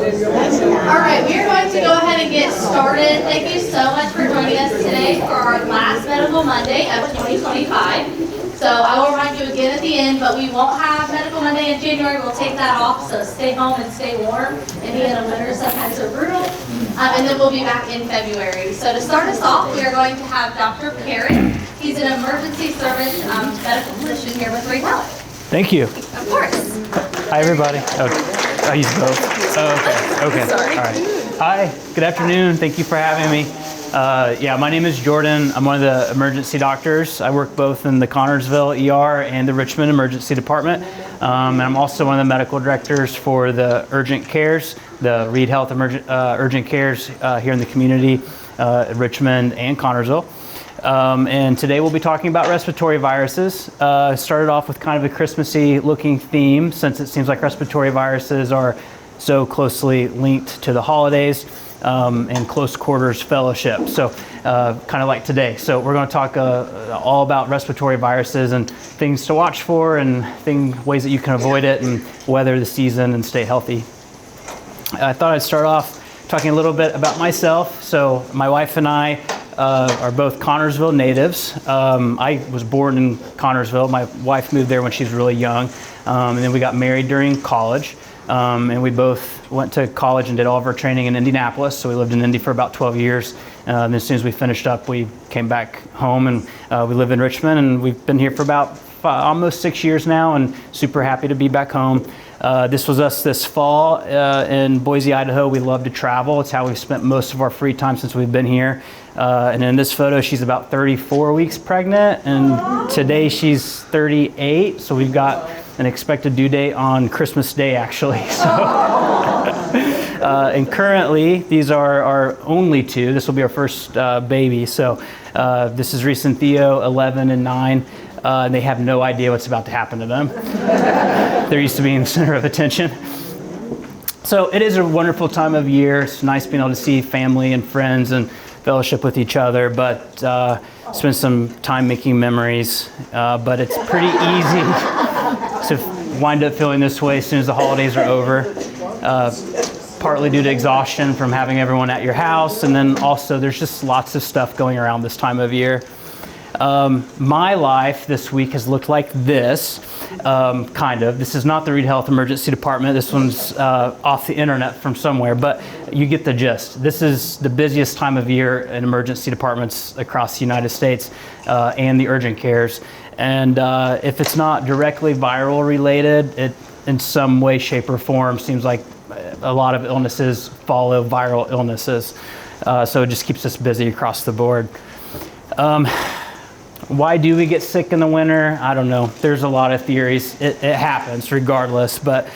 All right, we are going to go ahead and get started. Thank you so much for joining us today for our last Medical Monday of 2025. So I will remind you again at the end, but we won't have Medical Monday in January. We'll take that off, so stay home and stay warm. Indiana winters sometimes are brutal. And then we'll be back in February. So to start us off, we are going to have Dr. Parrett. He's an emergency service medical physician here with Reid Health. Thank you. Of course. Hi, everybody. Oh, I use both. Oh, okay. Sorry. All right. Hi, good afternoon. Thank you for having me. Yeah, my name is Jordan. I'm one of the emergency doctors. I work both in the Connersville ER and the Richmond Emergency Department. And I'm also one of the medical directors for the urgent cares, the Reid Health Urgent Cares here in the community, Richmond and Connersville. And today we'll be talking about respiratory viruses. Started off with kind of a Christmassy looking theme, since it seems like respiratory viruses are so closely linked to the holidays and close quarters fellowship. So kind of like today. So we're going to talk all about respiratory viruses and things to watch for and ways that you can avoid it and weather the season and stay healthy. I thought I'd start off talking a little bit about myself. So my wife and I are both Connersville natives. I was born in Connersville. My wife moved there when she was really young. And then we got married during college. And we both went to college and did all of our training in Indianapolis. So we lived in Indy for about 12 years. And as soon as we finished up, we came back home and we live in Richmond. And we've been here for about almost 6 years now and super happy to be back home. This was us this fall in Boise, Idaho. We love to travel. It's how we've spent most of our free time since we've been here. And in this photo, she's about 34 weeks pregnant, and today she's 38. So we've got an expected due date on Christmas Day, actually. So, and currently, these are our only two. This will be our first baby. So this is Reese and Theo, 11 and 9. And they have no idea what's about to happen to them. They're used to being the center of attention. So it is a wonderful time of year. It's nice being able to see family and friends and fellowship with each other, but spend some time making memories. But it's pretty easy to wind up feeling this way as soon as the holidays are over. Partly due to exhaustion from having everyone at your house, and then also there's just lots of stuff going around this time of year. My life this week has looked like this, kind of. This is not the Reid Health Emergency Department. This one's off the internet from somewhere, but you get the gist. This is the busiest time of year in emergency departments across the United States and the urgent cares. And if it's not directly viral related, it in some way, shape, or form seems like a lot of illnesses follow viral illnesses. So it just keeps us busy across the board. Why do we get sick in the winter? I don't know. There's a lot of theories. It happens regardless, but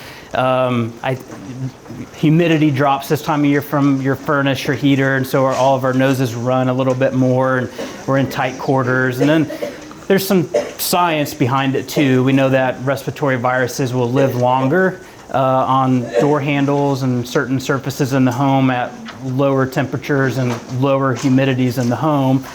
humidity drops this time of year from your furnace, your heater, and so all of our noses run a little bit more, and we're in tight quarters. And then there's some science behind it too. We know that respiratory viruses will live longer on door handles and certain surfaces in the home at lower temperatures and lower humidities in the home.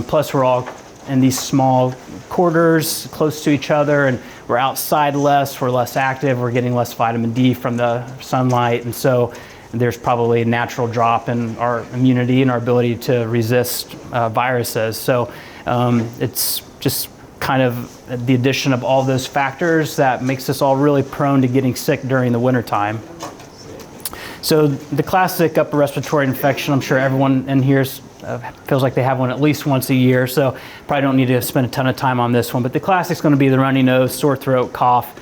Plus we're all in these small quarters close to each other, and we're outside less, we're less active, we're getting less vitamin D from the sunlight, and so there's probably a natural drop in our immunity and our ability to resist viruses. So it's just kind of the addition of all those factors that makes us all really prone to getting sick during the wintertime. So the classic upper respiratory infection, I'm sure everyone in here feels like they have one at least once a year, so probably don't need to spend a ton of time on this one, but the classic is going to be the runny nose, sore throat, cough,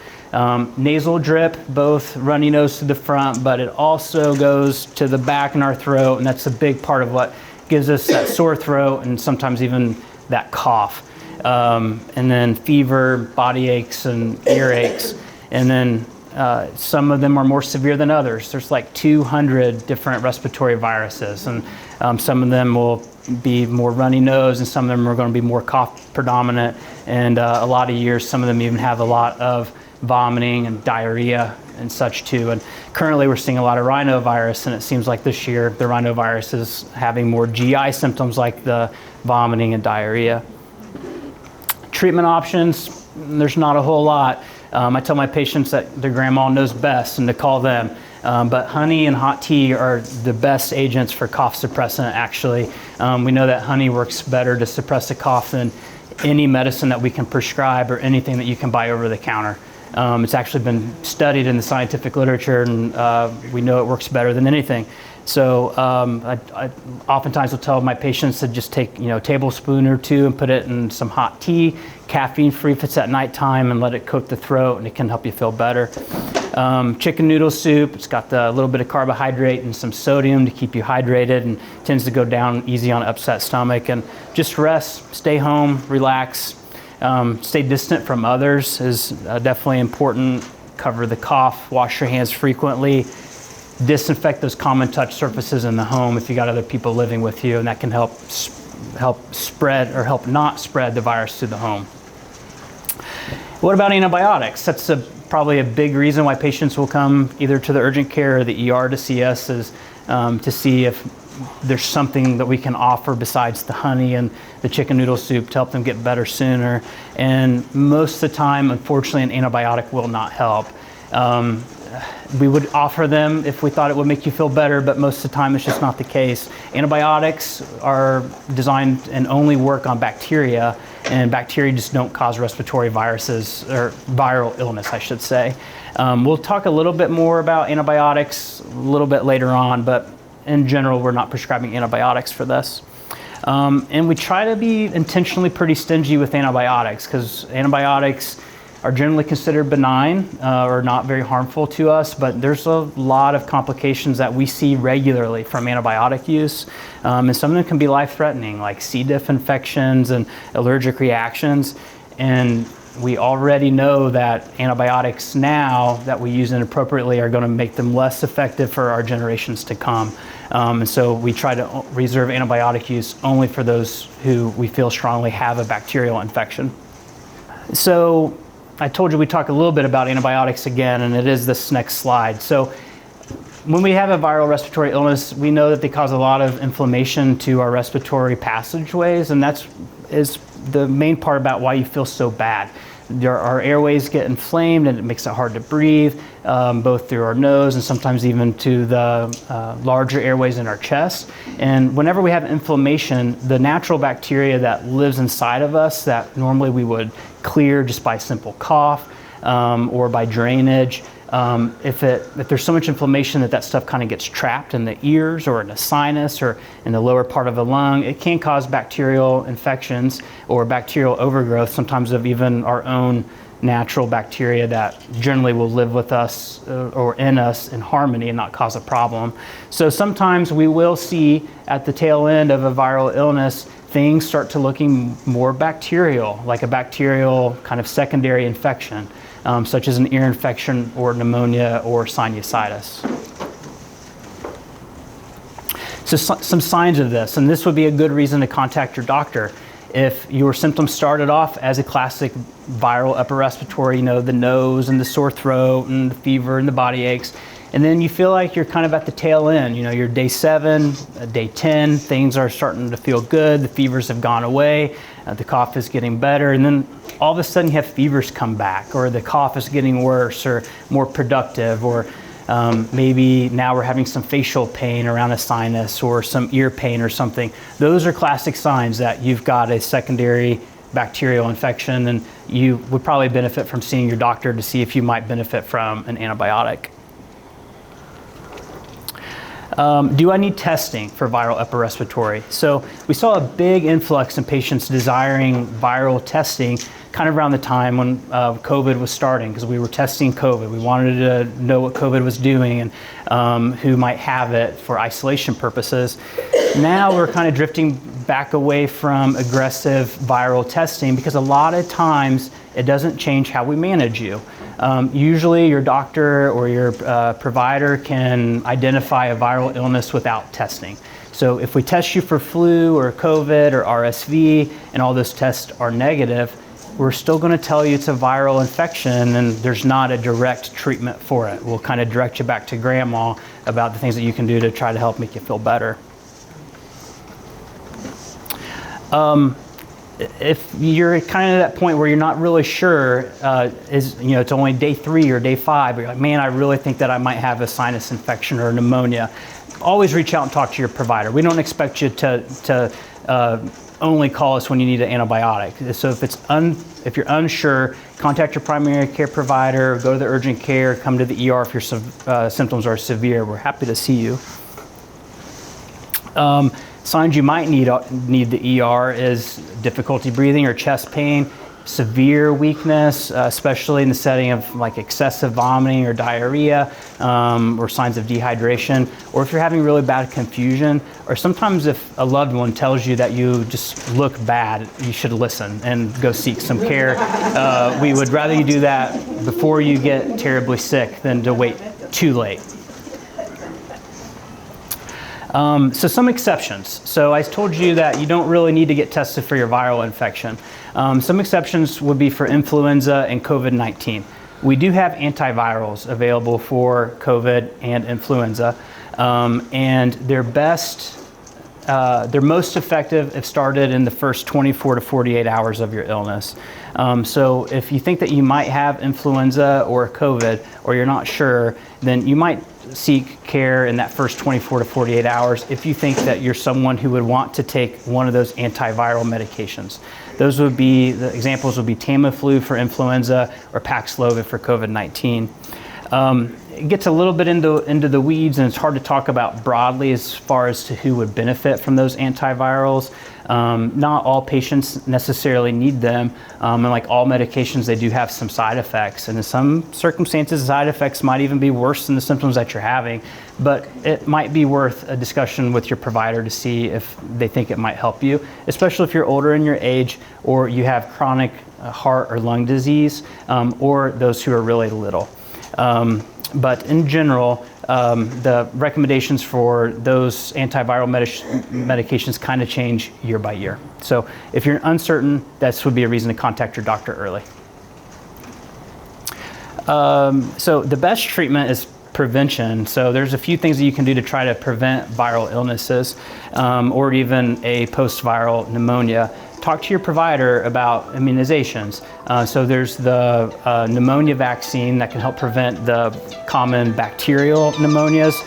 nasal drip, both runny nose to the front, but it also goes to the back in our throat, and that's a big part of what gives us that sore throat and sometimes even that cough. And then fever, body aches, and earaches, and then some of them are more severe than others. There's like 200 different respiratory viruses, and some of them will be more runny nose, and some of them are going to be more cough predominant, and a lot of years some of them even have a lot of vomiting and diarrhea and such too. And currently we're seeing a lot of rhinovirus, and it seems like this year the rhinovirus is having more GI symptoms like the vomiting and diarrhea. Treatment options, there's not a whole lot. I tell my patients that their grandma knows best and to call them. But honey and hot tea are the best agents for cough suppressant, actually. We know that honey works better to suppress a cough than any medicine that we can prescribe or anything that you can buy over the counter. It's actually been studied in the scientific literature, and we know it works better than anything. So I oftentimes will tell my patients to just take a tablespoon or two and put it in some hot tea, caffeine-free if it's at nighttime, and let it coat the throat, and it can help you feel better. Chicken noodle soup, it's got a little bit of carbohydrate and some sodium to keep you hydrated, and tends to go down easy on an upset stomach. And just rest, stay home, relax, stay distant from others is definitely important. Cover the cough, wash your hands frequently, disinfect those common touch surfaces in the home if you got other people living with you, and that can help spread or help not spread the virus to the home. What about antibiotics? That's probably a big reason why patients will come either to the urgent care or the ER to see us, is to see if there's something that we can offer besides the honey and the chicken noodle soup to help them get better sooner. And most of the time, unfortunately, an antibiotic will not help. We would offer them if we thought it would make you feel better, but most of the time it's just not the case. Antibiotics are designed and only work on bacteria, and bacteria just don't cause respiratory viruses, or viral illness, I should say. We'll talk a little bit more about antibiotics a little bit later on, but in general, we're not prescribing antibiotics for this. And we try to be intentionally pretty stingy with antibiotics, because antibiotics are generally considered benign or not very harmful to us, but there's a lot of complications that we see regularly from antibiotic use. And some of them can be life-threatening, like C. diff infections and allergic reactions. And we already know that antibiotics now that we use inappropriately are going to make them less effective for our generations to come. And so we try to reserve antibiotic use only for those who we feel strongly have a bacterial infection. So I told you we'd talk a little bit about antibiotics again, and it is this next slide. So when we have a viral respiratory illness, we know that they cause a lot of inflammation to our respiratory passageways, and that is the main part about why you feel so bad. Our airways get inflamed, and it makes it hard to breathe, both through our nose and sometimes even to the larger airways in our chest. And whenever we have inflammation, the natural bacteria that lives inside of us that normally we would clear just by simple cough or by drainage, if there's so much inflammation that stuff kind of gets trapped in the ears or in the sinus or in the lower part of the lung, it can cause bacterial infections or bacterial overgrowth, sometimes of even our own natural bacteria that generally will live with us or in us in harmony and not cause a problem. So sometimes we will see at the tail end of a viral illness, things start to looking more bacterial, like a bacterial kind of secondary infection. Such as an ear infection or pneumonia or sinusitis. So some signs of this, and this would be a good reason to contact your doctor. If your symptoms started off as a classic viral upper respiratory, the nose and the sore throat and the fever and the body aches, and then you feel like you're kind of at the tail end, you're day 7, day 10, things are starting to feel good, the fevers have gone away, the cough is getting better, and then all of a sudden you have fevers come back, or the cough is getting worse or more productive, or maybe now we're having some facial pain around a sinus or some ear pain or something. Those are classic signs that you've got a secondary bacterial infection, and you would probably benefit from seeing your doctor to see if you might benefit from an antibiotic. Do I need testing for viral upper respiratory? So we saw a big influx in patients desiring viral testing kind of around the time when COVID was starting, because we were testing COVID. We wanted to know what COVID was doing and who might have it for isolation purposes. Now we're kind of drifting back away from aggressive viral testing, because a lot of times it doesn't change how we manage you. Usually your doctor or your provider can identify a viral illness without testing. So if we test you for flu or COVID or RSV and all those tests are negative, we're still going to tell you it's a viral infection, and there's not a direct treatment for it. We'll kind of direct you back to grandma about the things that you can do to try to help make you feel better. if you're kind of at that point where you're not really sure, it's only day 3 or day 5, you're like, man, I really think that I might have a sinus infection or pneumonia, always reach out and talk to your provider. We don't expect you to only call us when you need an antibiotic. So if you're unsure, contact your primary care provider, go to the urgent care, come to the ER if your symptoms are severe. We're happy to see you. Signs you might need the ER is difficulty breathing or chest pain, severe weakness, especially in the setting of like excessive vomiting or diarrhea, or signs of dehydration, or if you're having really bad confusion, or sometimes if a loved one tells you that you just look bad, you should listen and go seek some care. We would rather you do that before you get terribly sick than to wait too late. So some exceptions. So I told you that you don't really need to get tested for your viral infection. Some exceptions would be for influenza and COVID-19. We do have antivirals available for COVID and influenza, and they're most effective if started in the first 24 to 48 hours of your illness. So if you think that you might have influenza or COVID, or you're not sure, then you might seek care in that first 24 to 48 hours if you think that you're someone who would want to take one of those antiviral medications. Those would be, the examples would be Tamiflu for influenza or Paxlovid for COVID-19. It gets a little bit into the weeds, and it's hard to talk about broadly as far as to who would benefit from those antivirals. Not all patients necessarily need them, and like all medications, they do have some side effects, and in some circumstances, side effects might even be worse than the symptoms that you're having, but it might be worth a discussion with your provider to see if they think it might help you, especially if you're older in your age or you have chronic heart or lung disease, or those who are really little. But in general, the recommendations for those antiviral medications kind of change year by year. So if you're uncertain, this would be a reason to contact your doctor early. So the best treatment is prevention. So there's a few things that you can do to try to prevent viral illnesses, or even a post-viral pneumonia. Talk to your provider about immunizations. So there's the pneumonia vaccine that can help prevent the common bacterial pneumonias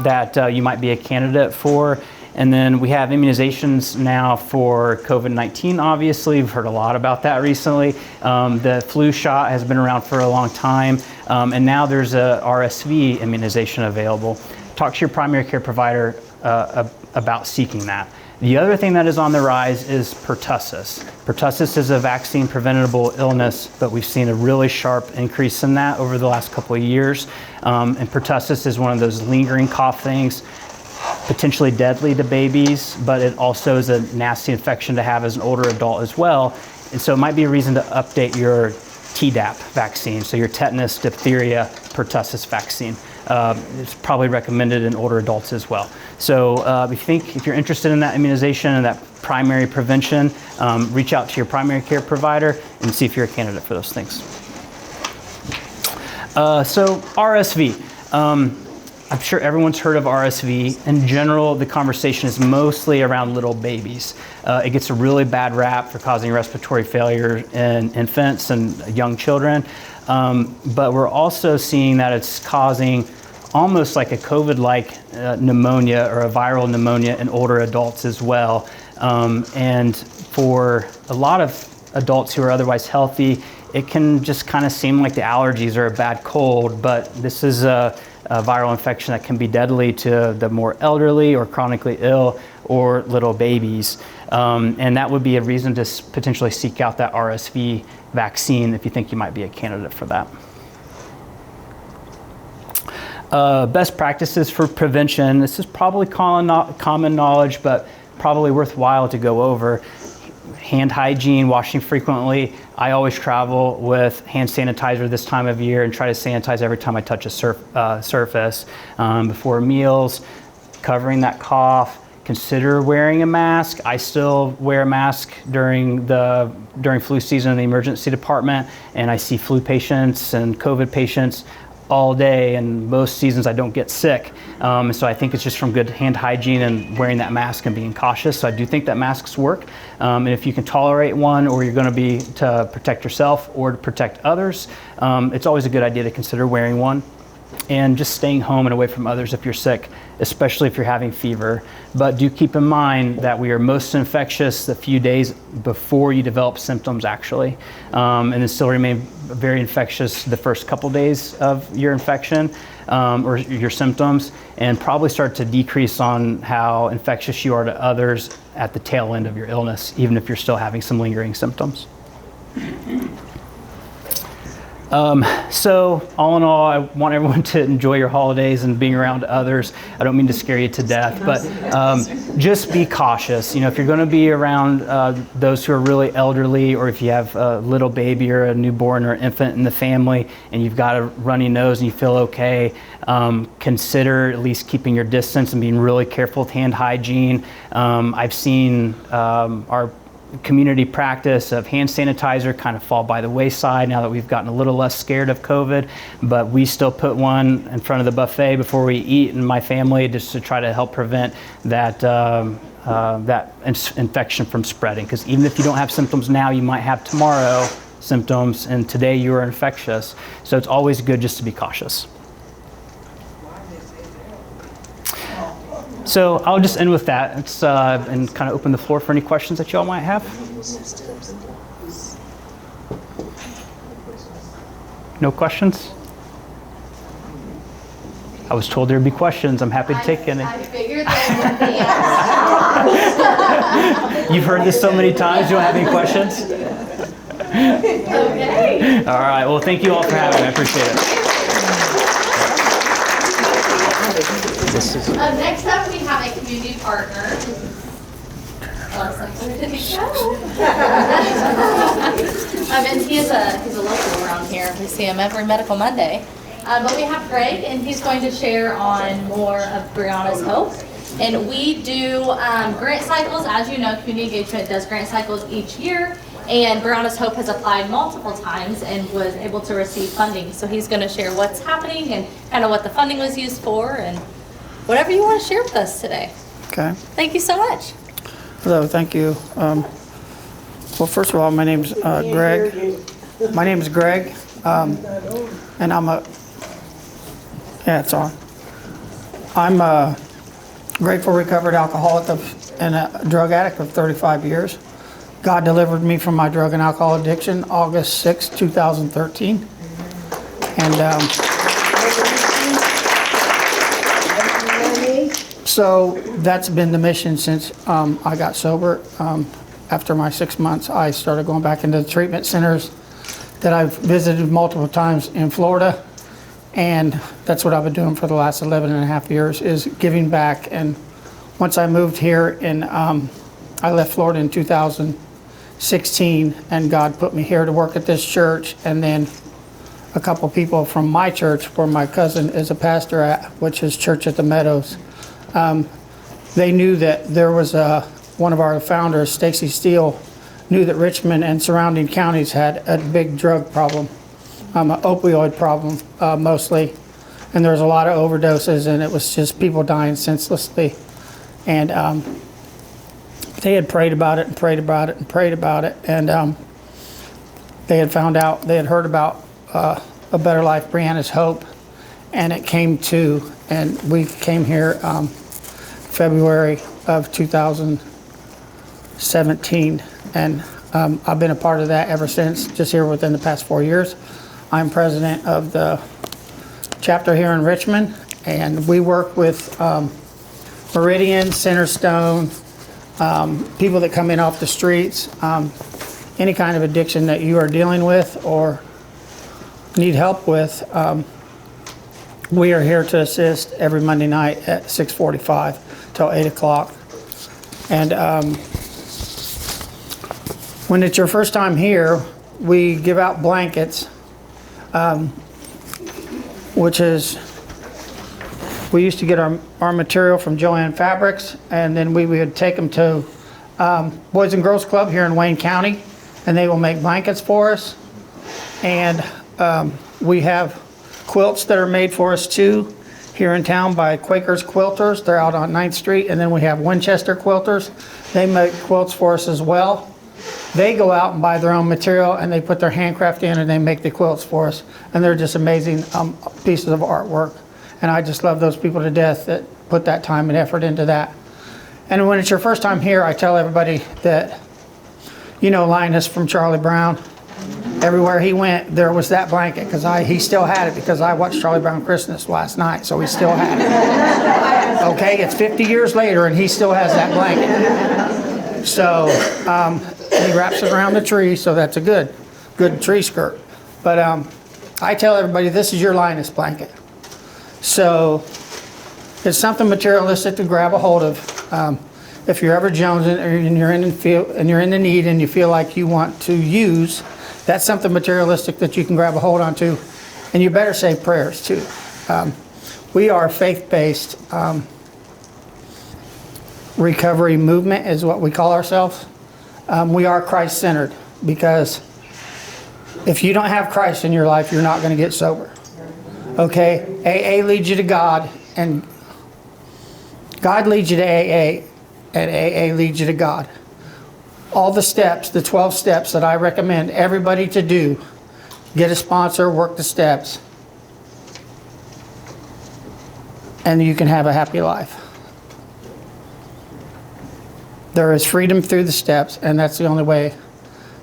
that you might be a candidate for. And then we have immunizations now for COVID-19, obviously. We've heard a lot about that recently. The flu shot has been around for a long time, and now there's a RSV immunization available. Talk to your primary care provider about seeking that. The other thing that is on the rise is pertussis. Pertussis is a vaccine preventable illness, but we've seen a really sharp increase in that over the last couple of years. And pertussis is one of those lingering cough things, potentially deadly to babies, but it also is a nasty infection to have as an older adult as well. And so it might be a reason to update your Tdap vaccine, so your tetanus, diphtheria, pertussis vaccine. It's probably recommended in older adults as well. So if you're interested in that immunization and that primary prevention, reach out to your primary care provider and see if you're a candidate for those things. So RSV. I'm sure everyone's heard of RSV. In general, the conversation is mostly around little babies. It gets a really bad rap for causing respiratory failure in infants and young children. But we're also seeing that it's causing almost like a COVID-like pneumonia or a viral pneumonia in older adults as well. And for a lot of adults who are otherwise healthy, it can just kind of seem like the allergies are a bad cold, but this is a viral infection that can be deadly to the more elderly or chronically ill or little babies. And that would be a reason to potentially seek out that RSV vaccine if you think you might be a candidate for that. Best practices for prevention. This is probably common knowledge, but probably worthwhile to go over. Hand hygiene, washing frequently. I always travel with hand sanitizer this time of year and try to sanitize every time I touch a surface. Before meals, covering that cough. Consider wearing a mask. I still wear a mask during flu season in the emergency department, and I see flu patients and COVID patients all day, and most seasons I don't get sick. And so I think it's just from good hand hygiene and wearing that mask and being cautious. So I do think that masks work. And if you can tolerate one, or you're going to be to protect yourself or to protect others, it's always a good idea to consider wearing one. And just staying home and away from others if you're sick, especially if you're having fever. But do keep in mind that we are most infectious the few days before you develop symptoms, actually, and then still remain very infectious the first couple days of your infection or your symptoms, and probably start to decrease on how infectious you are to others at the tail end of your illness, even if you're still having some lingering symptoms. So all in all, I want everyone to enjoy your holidays and being around others. I don't mean to scare you to death, but just be cautious. You know, if you're going to be around those who are really elderly, or if you have a little baby or a newborn or infant in the family and you've got a runny nose and you feel okay, consider at least keeping your distance and being really careful with hand hygiene. I've seen our community practice of hand sanitizer kind of fall by the wayside now that we've gotten a little less scared of COVID, but we still put one in front of the buffet before we eat in my family, just to try to help prevent that infection from spreading. Because even if you don't have symptoms now, you might have tomorrow symptoms, and today you are infectious. So it's always good just to be cautious. So I'll just end with that. It's and kind of open the floor for any questions that you all might have. No questions? I was told there'd be questions. I'm happy to take any. I figured there would be. You've heard this so many times. You don't have any questions? Okay. All right. Well, thank you all for having me. I appreciate it. Next up, we have a community partner. And he's a local around here. We see him every Medical Monday. But we have Greg, and he's going to share on more of Brianna's Hope. And we do grant cycles. As you know, community engagement does grant cycles each year. And Brianna's Hope has applied multiple times and was able to receive funding. So he's going to share what's happening and kind of what the funding was used for and whatever you want to share with us today. Okay. Thank you so much. Hello, thank you. Well, first of all, my name's Greg. My name is Greg, and I'm a, yeah, it's on. I'm a grateful recovered alcoholic and a drug addict of 35 years. God delivered me from my drug and alcohol addiction August 6, 2013. And so that's been the mission since I got sober. After my 6 months, I started going back into the treatment centers that I've visited multiple times in Florida. And that's what I've been doing for the last 11 and a half years, is giving back. And once I moved here, and I left Florida in 2016, and God put me here to work at this church. And then a couple people from my church, where my cousin is a pastor at, which is Church at the Meadows, they knew that there was one of our founders, Stacy Steele, knew that Richmond and surrounding counties had a big drug problem, an opioid problem mostly, and there was a lot of overdoses, and it was just people dying senselessly. And they had prayed about it and prayed about it and prayed about it, and they had found out, they had heard about A Better Life, Brianna's Hope, and it came to, and we came here February of 2017, and I've been a part of that ever since, just here within the past 4 years. I'm president of the chapter here in Richmond, and we work with Meridian, Centerstone, people that come in off the streets, any kind of addiction that you are dealing with or need help with. We are here to assist every Monday night at 6:45 till 8 o'clock. And when it's your first time here, we give out blankets, which is, we used to get our material from Joann Fabrics, and then we would take them to Boys and Girls Club here in Wayne County, and they will make blankets for us. And we have quilts that are made for us too, here in town by Quakers Quilters. They're out on 9th Street. And then we have Winchester Quilters. They make quilts for us as well. They go out and buy their own material and they put their handcraft in and they make the quilts for us. And they're just amazing pieces of artwork. And I just love those people to death that put that time and effort into that. And when it's your first time here, I tell everybody that, you know, Linus from Charlie Brown. Everywhere he went, there was that blanket because he still had it because I watched Charlie Brown Christmas last night, so he still had it. Okay, it's 50 years later and he still has that blanket. So he wraps it around the tree, so that's a good tree skirt. But I tell everybody this is your Linus blanket. So it's something materialistic to grab a hold of. If you're ever jonesing and you're in the need and you feel like you want to use, that's something materialistic that you can grab a hold onto, and you better say prayers too. We are faith-based recovery movement is what we call ourselves. We are Christ-centered because if you don't have Christ in your life, you're not going to get sober. Okay, AA leads you to God, and God leads you to AA, and AA leads you to God. All the steps, the 12 steps that I recommend everybody to do, get a sponsor, work the steps, and you can have a happy life. There is freedom through the steps, and that's the only way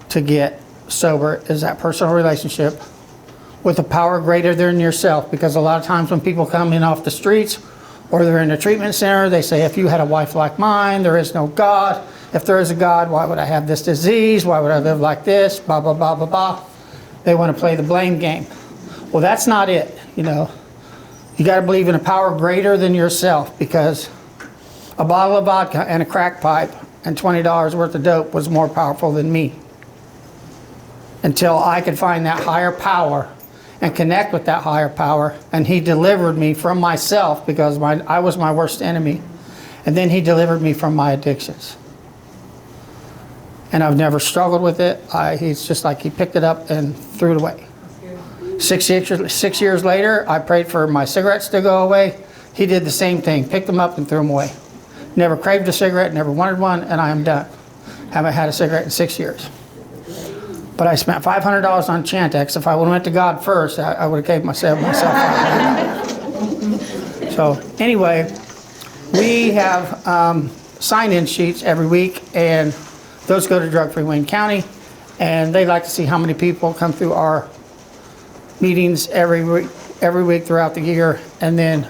to get sober, is that personal relationship with a power greater than yourself. Because a lot of times when people come in off the streets or they're in a treatment center, they say, if you had a wife like mine, there is no God. If there is a God, why would I have this disease? Why would I live like this? Blah, blah, blah, blah, blah. They want to play the blame game. Well, that's not it, you know. You got to believe in a power greater than yourself, because a bottle of vodka and a crack pipe and $20 worth of dope was more powerful than me. Until I could find that higher power and connect with that higher power, and he delivered me from myself, because I was my worst enemy. And then he delivered me from my addictions. And I've never struggled with it. He's just like he picked it up and threw it away. 6 years later, I prayed for my cigarettes to go away. He did the same thing, picked them up and threw them away. Never craved a cigarette, never wanted one, and I am done. Haven't had a cigarette in 6 years. But I spent $500 on Chantix. If I would have went to God first, I would have gave myself $500. So anyway, we have sign-in sheets every week, and those go to Drug Free Wayne County, and they like to see how many people come through our meetings every week throughout the year. And then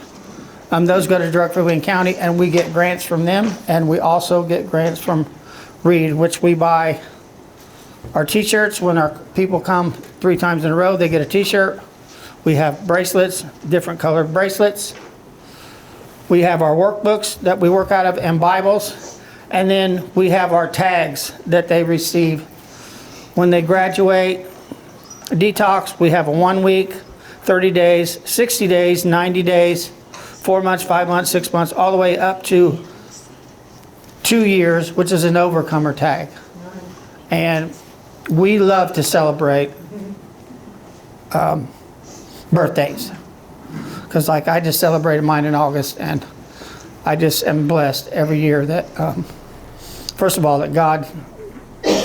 those go to Drug Free Wayne County, and we get grants from them, and we also get grants from Reid, which we buy our t-shirts. When our people come 3 times in a row, they get a t-shirt. We have bracelets, different colored bracelets. We have our workbooks that we work out of, and Bibles. And then we have our tags that they receive when they graduate. Detox, we have a 1 week, 30 days, 60 days, 90 days, 4 months, 5 months, 6 months, all the way up to 2 years, which is an overcomer tag. And we love to celebrate birthdays. Because like I just celebrated mine in August, and I just am blessed every year that, first of all, that God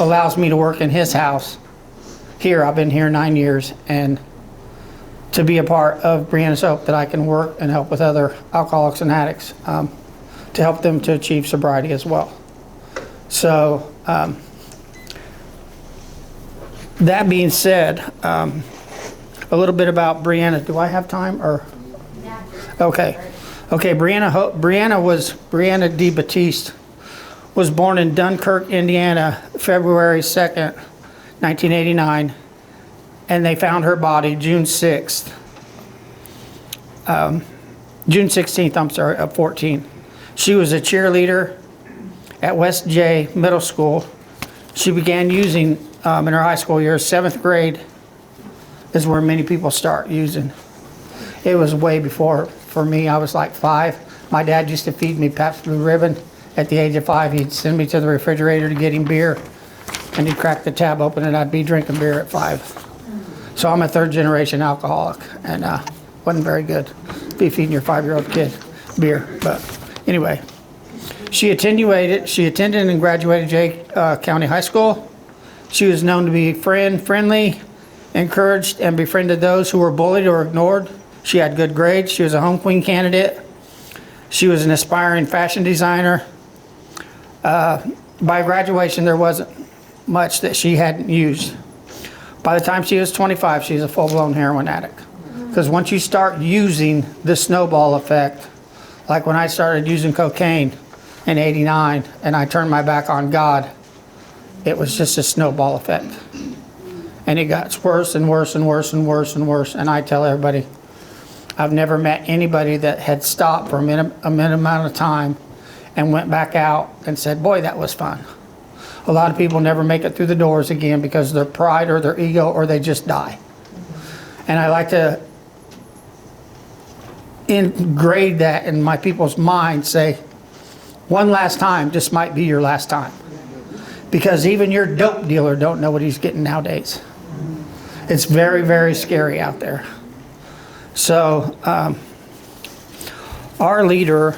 allows me to work in his house. Here, I've been here 9 years, and to be a part of Brianna's Hope, that I can work and help with other alcoholics and addicts to help them to achieve sobriety as well. So, that being said, a little bit about Brianna. Do I have time, or? Okay. Okay, Brianna D. Batiste was born in Dunkirk, Indiana, February 2nd, 1989, and they found her body June 16th, of 14. She was a cheerleader at West J Middle School. She began using in her high school years. 7th grade is where many people start using. It was way before for me. I was like 5. My dad used to feed me Pabst Blue Ribbon. At the age of 5, he'd send me to the refrigerator to get him beer, and he'd crack the tab open, and I'd be drinking beer at 5. So I'm a third generation alcoholic, and wasn't very good. Be feeding your 5-year-old kid beer, but anyway. She attended and graduated Jay County High School. She was known to be friendly, encouraged, and befriended those who were bullied or ignored. She had good grades. She was a home queen candidate. She was an aspiring fashion designer. By graduation, there wasn't much that she hadn't used. By the time she was 25, she was a full-blown heroin addict. Because once you start using the snowball effect, like when I started using cocaine in '89 and I turned my back on God, it was just a snowball effect. And it got worse and worse and worse and worse and worse. And I tell everybody, I've never met anybody that had stopped for a minute amount of time and went back out and said, boy, that was fun. A lot of people never make it through the doors again because of their pride or their ego, or they just die. And I like to engrave that in my people's mind, say, one last time, this might be your last time. Because even your dope dealer don't know what he's getting nowadays. It's very, very scary out there. So our leader,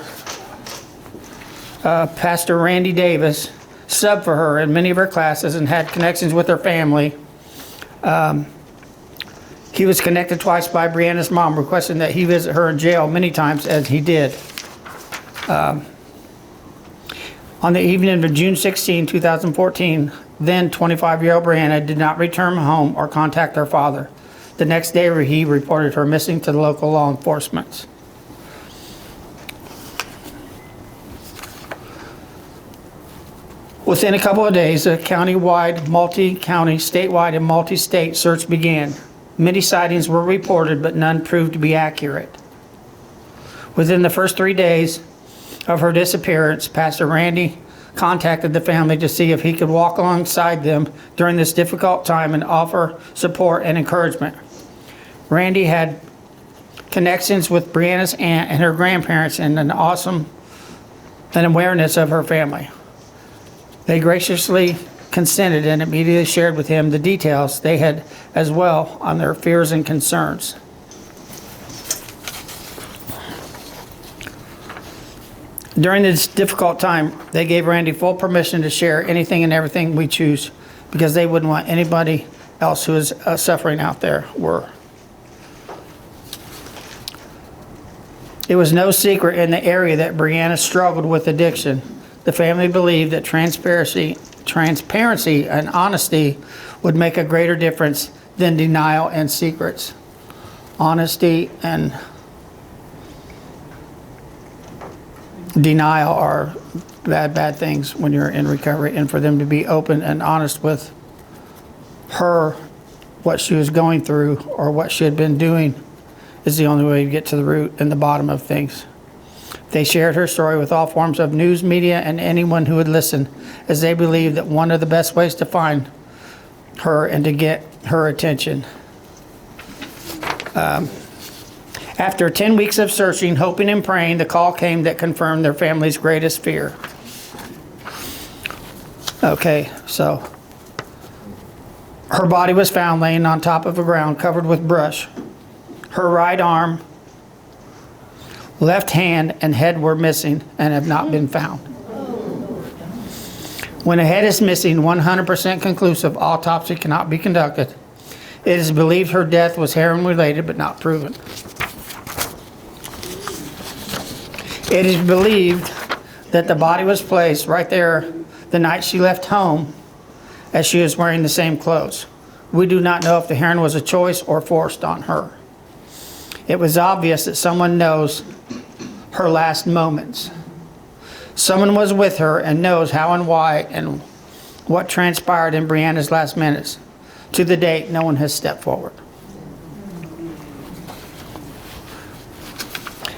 Pastor Randy Davis, subbed for her in many of her classes and had connections with her family. He was connected twice by Brianna's mom, requesting that he visit her in jail many times, as he did. On the evening of June 16, 2014, then 25-year-old Brianna did not return home or contact her father. The next day, he reported her missing to the local law enforcement. Within a couple of days, a county-wide, multi-county, statewide, and multi-state search began. Many sightings were reported, but none proved to be accurate. Within the first 3 days of her disappearance, Pastor Randy contacted the family to see if he could walk alongside them during this difficult time and offer support and encouragement. Randy had connections with Brianna's aunt and her grandparents and an awareness of her family. They graciously consented and immediately shared with him the details they had as well on their fears and concerns. During this difficult time, they gave Randy full permission to share anything and everything we choose, because they wouldn't want anybody else who is suffering out there were. It was no secret in the area that Brianna struggled with addiction. The family believed that transparency and honesty would make a greater difference than denial and secrets. Honesty and denial are bad things when you're in recovery, and for them to be open and honest with her, what she was going through or what she had been doing, is the only way to get to the root and the bottom of things. They shared her story with all forms of news media and anyone who would listen, as they believed that one of the best ways to find her and to get her attention. After 10 weeks of searching, hoping and praying, the call came that confirmed their family's greatest fear. Okay, so her body was found laying on top of the ground covered with brush. Her right arm, left hand, and head were missing and have not been found. When a head is missing, 100% conclusive autopsy cannot be conducted. It is believed her death was heroin-related, but not proven. It is believed that the body was placed right there the night she left home, as she was wearing the same clothes. We do not know if the heroin was a choice or forced on her. It was obvious that someone knows her last moments. Someone was with her and knows how and why and what transpired in Brianna's last minutes. To the date, no one has stepped forward.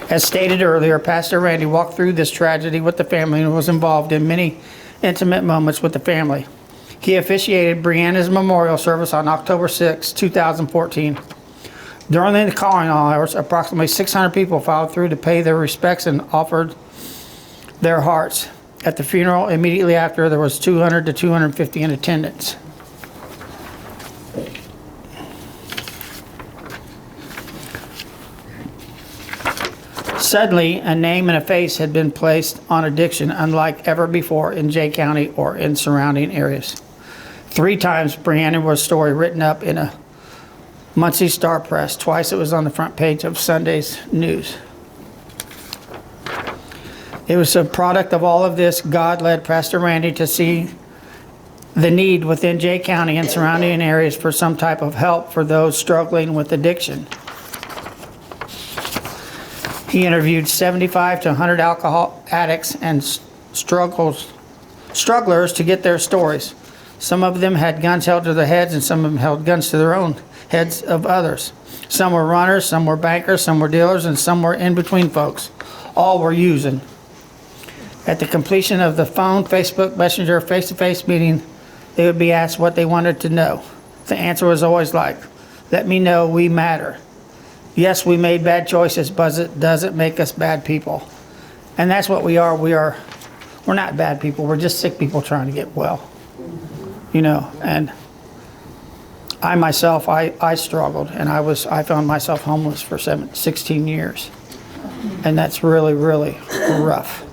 As stated earlier, Pastor Randy walked through this tragedy with the family and was involved in many intimate moments with the family. He officiated Brianna's memorial service on October 6, 2014. During the calling hours, approximately 600 people filed through to pay their respects and offered their hearts. At the funeral, immediately after, there was 200 to 250 in attendance. Suddenly, a name and a face had been placed on addiction unlike ever before in Jay County or in surrounding areas. 3 times Brianna was story written up in a Muncie Star Press. Twice it was on the front page of Sunday's news. It was a product of all of this. God led Pastor Randy to see the need within Jay County and surrounding areas for some type of help for those struggling with addiction. He interviewed 75 to 100 alcohol addicts and strugglers to get their stories. Some of them had guns held to their heads, and some of them held guns to their own heads of others. Some were runners, some were bankers, some were dealers, and some were in-between folks. All were using. At the completion of the phone, Facebook, Messenger, face-to-face meeting, they would be asked what they wanted to know. The answer was always like, let me know we matter. Yes, we made bad choices, but it doesn't make us bad people. And that's what we are. We're not bad people. We're just sick people trying to get well. You know, and I myself, I struggled, and I found myself homeless for 16 years. And that's really, really rough.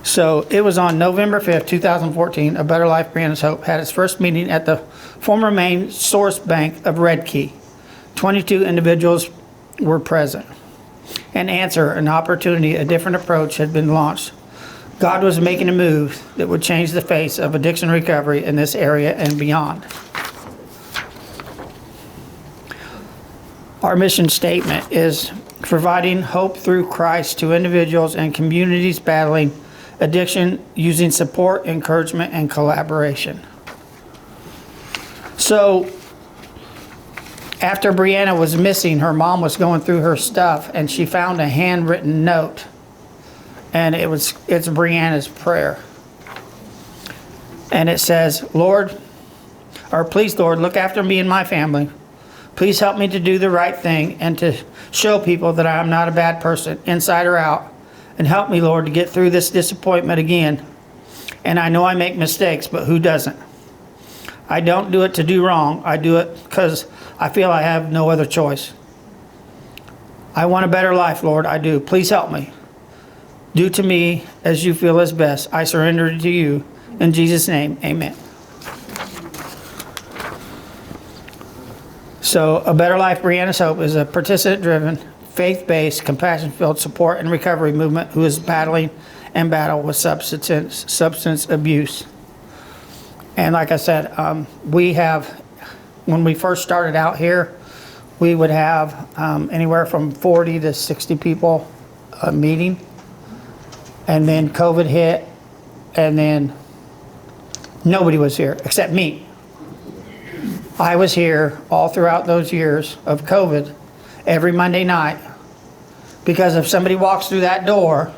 So it was on November 5th, 2014, A Better Life Brianna's Hope had its first meeting at the former main source bank of Red Key. 22 individuals were present. An answer, an opportunity, a different approach had been launched. God was making a move that would change the face of addiction recovery in this area and beyond. Our mission statement is providing hope through Christ to individuals and communities battling addiction using support, encouragement, and collaboration. So, after Brianna was missing, her mom was going through her stuff, and she found a handwritten note, and it's Brianna's prayer. And it says, please, Lord, look after me and my family. Please help me to do the right thing and to show people that I am not a bad person, inside or out. And help me, Lord, to get through this disappointment again. And I know I make mistakes, but who doesn't? I don't do it to do wrong. I do it because I feel I have no other choice. I want a better life, Lord. I do. Please help me. Do to me as you feel is best. I surrender to you. In Jesus' name, amen. So, A Better Life Brianna's Hope is a participant-driven, faith-based, compassion-filled support and recovery movement who is battling and battle with substance abuse. And like I said, when we first started out here, we would have anywhere from 40 to 60 people a meeting. And then COVID hit, and then nobody was here except me. I was here all throughout those years of COVID every Monday night, because if somebody walks through that door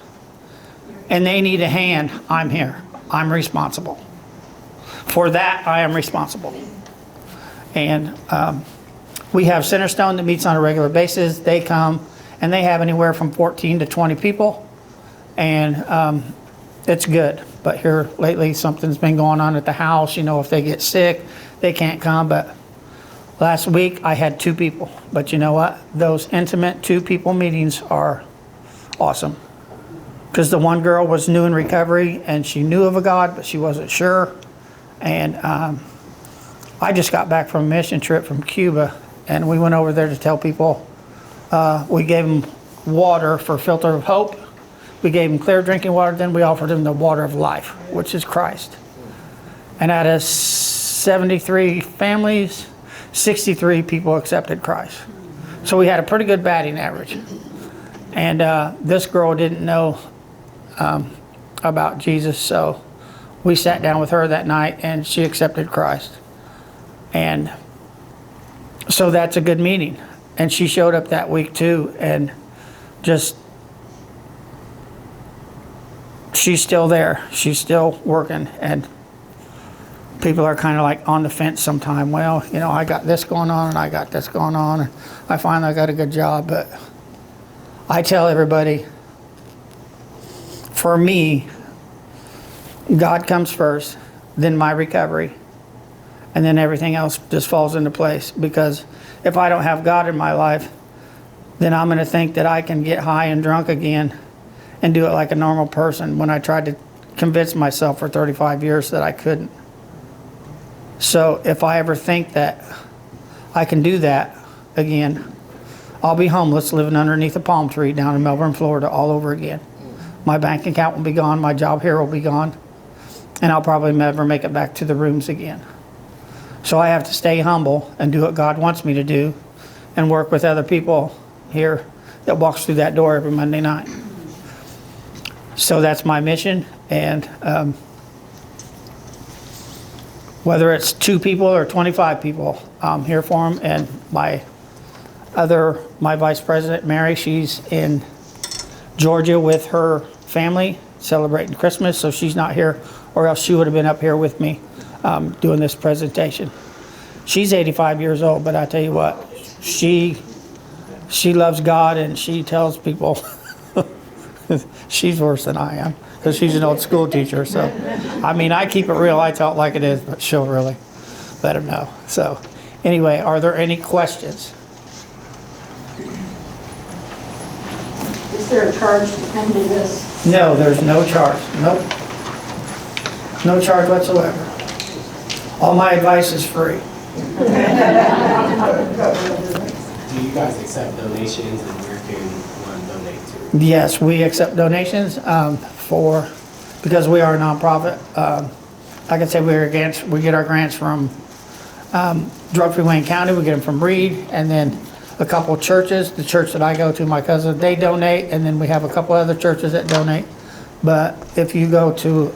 and they need a hand, I'm here. I'm responsible. For that, I am responsible. And we have Centerstone that meets on a regular basis. They come and they have anywhere from 14 to 20 people. And it's good. But here lately, something's been going on at the house. You know, if they get sick, they can't come. But last week, I had 2 people. But you know what? Those intimate 2 people meetings are awesome. Because the one girl was new in recovery, and she knew of a God, but she wasn't sure. And I just got back from a mission trip from Cuba, and we went over there to tell people. We gave them water for Filter of Hope. We gave them clear drinking water. Then we offered them the water of life, which is Christ. And out of 73 families, 63 people accepted Christ. So we had a pretty good batting average. And this girl didn't know about Jesus, so we sat down with her that night, and she accepted Christ. And so that's a good meeting. And she showed up that week too, and just, she's still there. She's still working, and people are kind of like on the fence sometime. Well, you know, I got this going on, and I got this going on, and I finally got a good job. But I tell everybody, for me, God comes first, then my recovery, and then everything else just falls into place. Because if I don't have God in my life, then I'm gonna think that I can get high and drunk again and do it like a normal person when I tried to convince myself for 35 years that I couldn't. So if I ever think that I can do that again, I'll be homeless living underneath a palm tree down in Melbourne, Florida all over again. My bank account will be gone, my job here will be gone, and I'll probably never make it back to the rooms again. So I have to stay humble and do what God wants me to do and work with other people here that walks through that door every Monday night. So that's my mission, and whether it's 2 people or 25 people, I'm here for them. And my vice president, Mary, she's in Georgia with her family celebrating Christmas, so she's not here, or else she would have been up here with me doing this presentation. She's 85 years old, but I tell you what, she loves God, and she tells people she's worse than I am, because she's an old school teacher. So, I mean, I keep it real, I tell it like it is, but she'll really let them know. So, anyway, are there any questions? Is there a charge to come to this? No, there's no charge. Nope. No charge whatsoever. All my advice is free. Do you guys accept donations, and where can one donate to? Yes, we accept donations because we are a nonprofit. Like I said, we get our grants from Drug-Free Wayne County. We get them from Reid, and then a couple of churches. The church that I go to, my cousin, they donate, and then we have a couple other churches that donate. But if you go to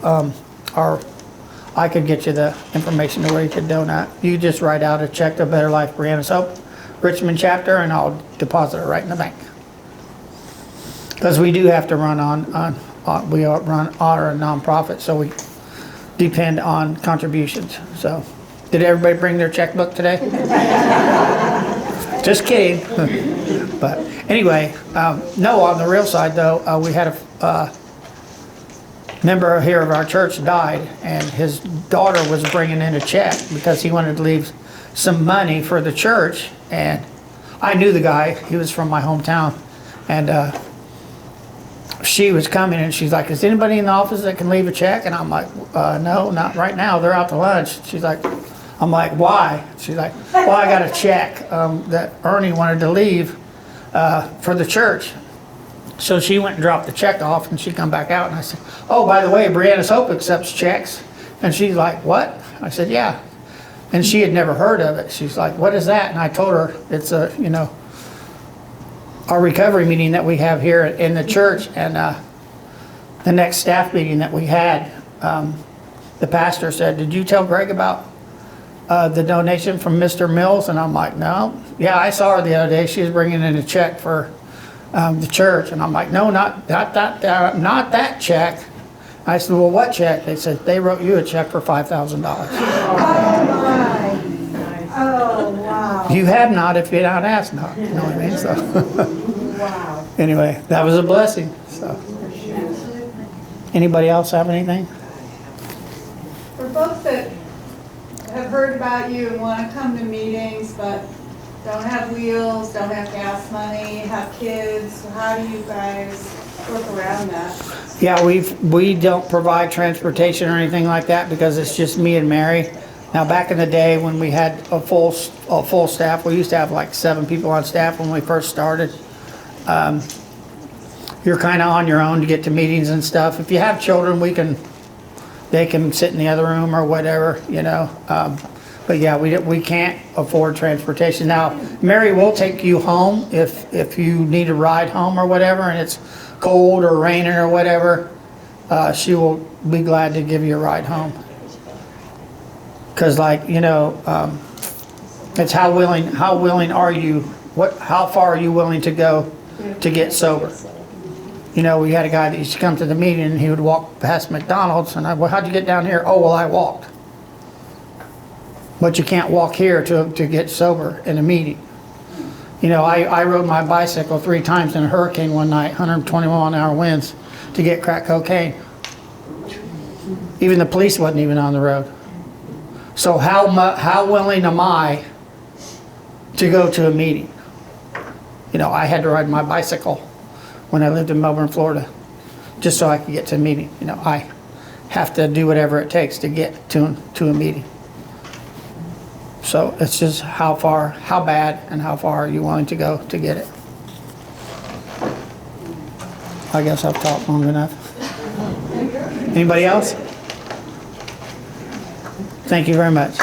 I could get you the information to where you could donate. You just write out a check to Better Life Brianna's Hope, Richmond chapter, and I'll deposit it right in the bank. Because we do have to run we are a nonprofit, so we depend on contributions. So, did everybody bring their checkbook today? Just kidding. But anyway, no, on the real side though, we had a member here of our church died, and his daughter was bringing in a check because he wanted to leave some money for the church. And I knew the guy, he was from my hometown, and she was coming and she's like, is anybody in the office that can leave a check? And I'm like, no, not right now, they're out to lunch. She's like, I'm like, why? She's like, well, I got a check that Ernie wanted to leave for the church. So she went and dropped the check off, and she come back out, and I said, oh, by the way, Brianna's Hope accepts checks. And she's like, what? I said, yeah. And she had never heard of it. She's like, what is that? And I told her it's our recovery meeting that we have here in the church. And the next staff meeting that we had, the pastor said, did you tell Greg about the donation from Mr. Mills? And I'm like, no. Yeah, I saw her the other day. She was bringing in a check for the church. And I'm like, no, not that check. I said, well, what check? They said, they wrote you a check for $5,000. Oh, wow. You have not if you're not asked not. You know what I mean? So, Wow. anyway, that was a blessing. So, anybody else have anything? For folks that have heard about you and want to come to meetings but don't have wheels, don't have gas money, have kids, how do you guys work around that? Yeah, we don't provide transportation or anything like that because it's just me and Mary. Now, back in the day when we had a full staff, we used to have like 7 people on staff when we first started. You're kind of on your own to get to meetings and stuff. If you have children, they can sit in the other room or whatever, But yeah, we can't afford transportation. Now, Mary will take you home if you need a ride home or whatever, and it's cold or raining or whatever. She will be glad to give you a ride home. Because, it's how willing are you? How far are you willing to go to get sober? We had a guy that used to come to the meeting, and he would walk past McDonald's, and well, how'd you get down here? Oh, well, I walked. But you can't walk here to get sober in a meeting. I rode my bicycle 3 times in a hurricane one night, 120 mile-an-hour winds, to get crack cocaine. Even the police wasn't even on the road. So how willing am I to go to a meeting? You know, I had to ride my bicycle when I lived in Melbourne, Florida, just so I could get to a meeting. You know, I have to do whatever it takes to get to a meeting. So it's just how bad and how far are you willing to go to get it. I guess I've talked long enough. Anybody else? Thank you very much.